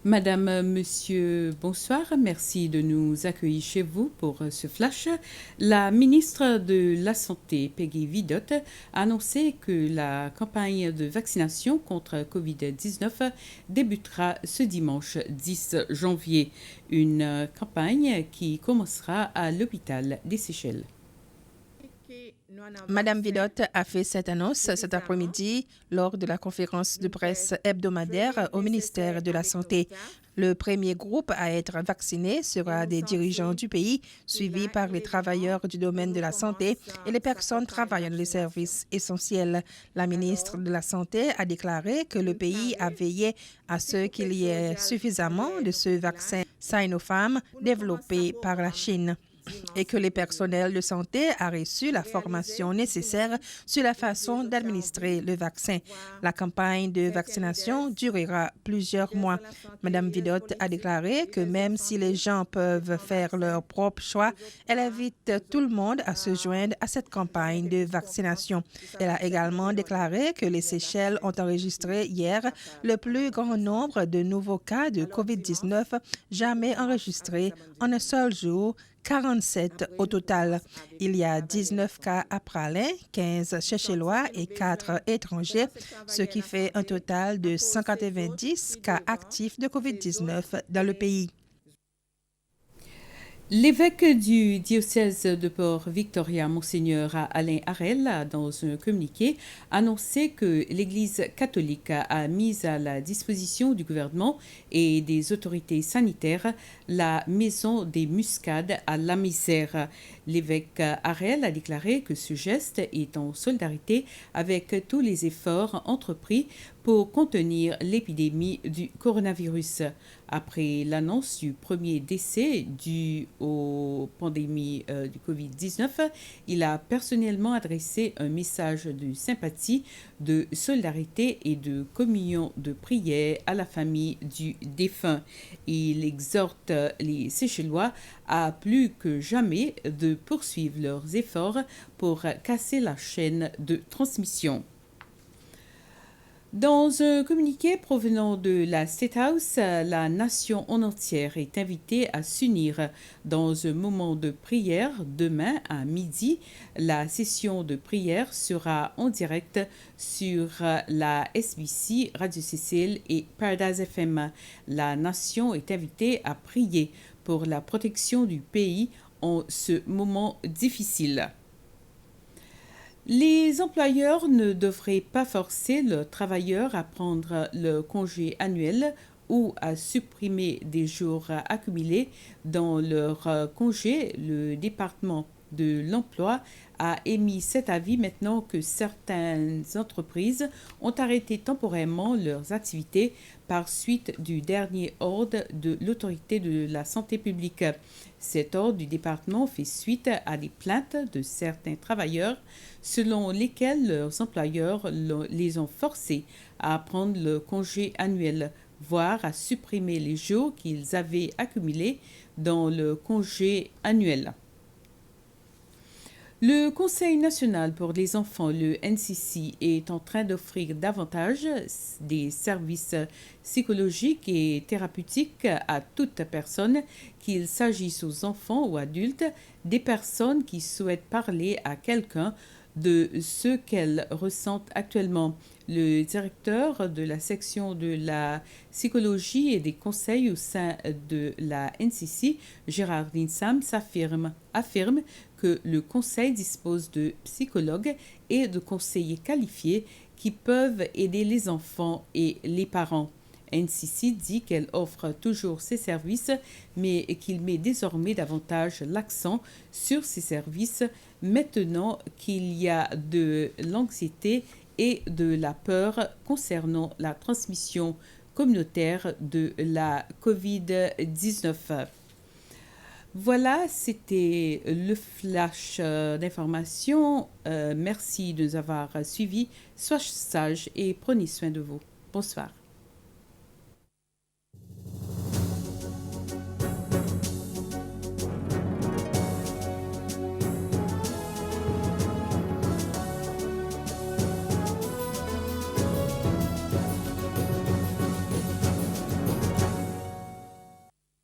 Madame, Monsieur, bonsoir. Merci de nous accueillir chez vous pour ce flash. La ministre de la Santé, Peggy Vidot, a annoncé que la campagne de vaccination contre Covid-19 débutera ce dimanche 10 janvier. Une campagne qui commencera à l'hôpital des Seychelles. Madame Vidot a fait cette annonce cet après-midi lors de la conférence de presse hebdomadaire au ministère de la Santé. Le premier groupe à être vacciné sera des dirigeants du pays, suivis par les travailleurs du domaine de la santé et les personnes travaillant dans les services essentiels. La ministre de la Santé a déclaré que le pays a veillé à ce qu'il y ait suffisamment de ce vaccin Sinopharm développé par la Chine et que les personnels de santé a reçu la formation nécessaire sur la façon d'administrer le vaccin. La campagne de vaccination durera plusieurs mois. Madame Vidot a déclaré que même si les gens peuvent faire leur propre choix, elle invite tout le monde à se joindre à cette campagne de vaccination. Elle a également déclaré que les Seychelles ont enregistré hier le plus grand nombre de nouveaux cas de COVID-19 jamais enregistrés en un seul jour, 47 au total. Il y a 19 cas à Praslin, 15 Seychellois et 4 étrangers, ce qui fait un total de 190 cas actifs de COVID-19 dans le pays. L'évêque du diocèse de Port-Victoria, Monseigneur Alain Harel, a dans un communiqué annoncé que l'Église catholique a mis à la disposition du gouvernement et des autorités sanitaires la maison des muscades à la misère. L'évêque Harel a déclaré que ce geste est en solidarité avec tous les efforts entrepris pour contenir l'épidémie du coronavirus. Après l'annonce du premier décès dû aux pandémies du Covid-19, il a personnellement adressé un message de sympathie, de solidarité et de communion de prière à la famille du défunt. Il exhorte les Seychellois à plus que jamais de poursuivre leurs efforts pour casser la chaîne de transmission. Dans un communiqué provenant de la State House, la nation en entière est invitée à s'unir dans un moment de prière demain à midi. La session de prière sera en direct sur la SBC, Radio Cécile et Paradise FM. La nation est invitée à prier pour la protection du pays en ce moment difficile. Les employeurs ne devraient pas forcer leurs travailleurs à prendre le congé annuel ou à supprimer des jours accumulés dans leur congé. Le département de l'emploi a émis cet avis maintenant que certaines entreprises ont arrêté temporairement leurs activités par suite du dernier ordre de l'autorité de la santé publique. Cet ordre du département fait suite à des plaintes de certains travailleurs selon lesquels leurs employeurs les ont forcés à prendre le congé annuel, voire à supprimer les jours qu'ils avaient accumulés dans le congé annuel. Le Conseil national pour les enfants, le NCC, est en train d'offrir davantage des services psychologiques et thérapeutiques à toute personne, qu'il s'agisse aux enfants ou adultes, des personnes qui souhaitent parler à quelqu'un de ce qu'elles ressentent actuellement. Le directeur de la section de la psychologie et des conseils au sein de la NCC, Gérard Linsam, affirme que le conseil dispose de psychologues et de conseillers qualifiés qui peuvent aider les enfants et les parents. NCC dit qu'elle offre toujours ses services, mais qu'il met désormais davantage l'accent sur ces services maintenant qu'il y a de l'anxiété et de la peur concernant la transmission communautaire de la COVID-19. Voilà, c'était le flash d'information. Merci de nous avoir suivis. Soyez sages et prenez soin de vous. Bonsoir.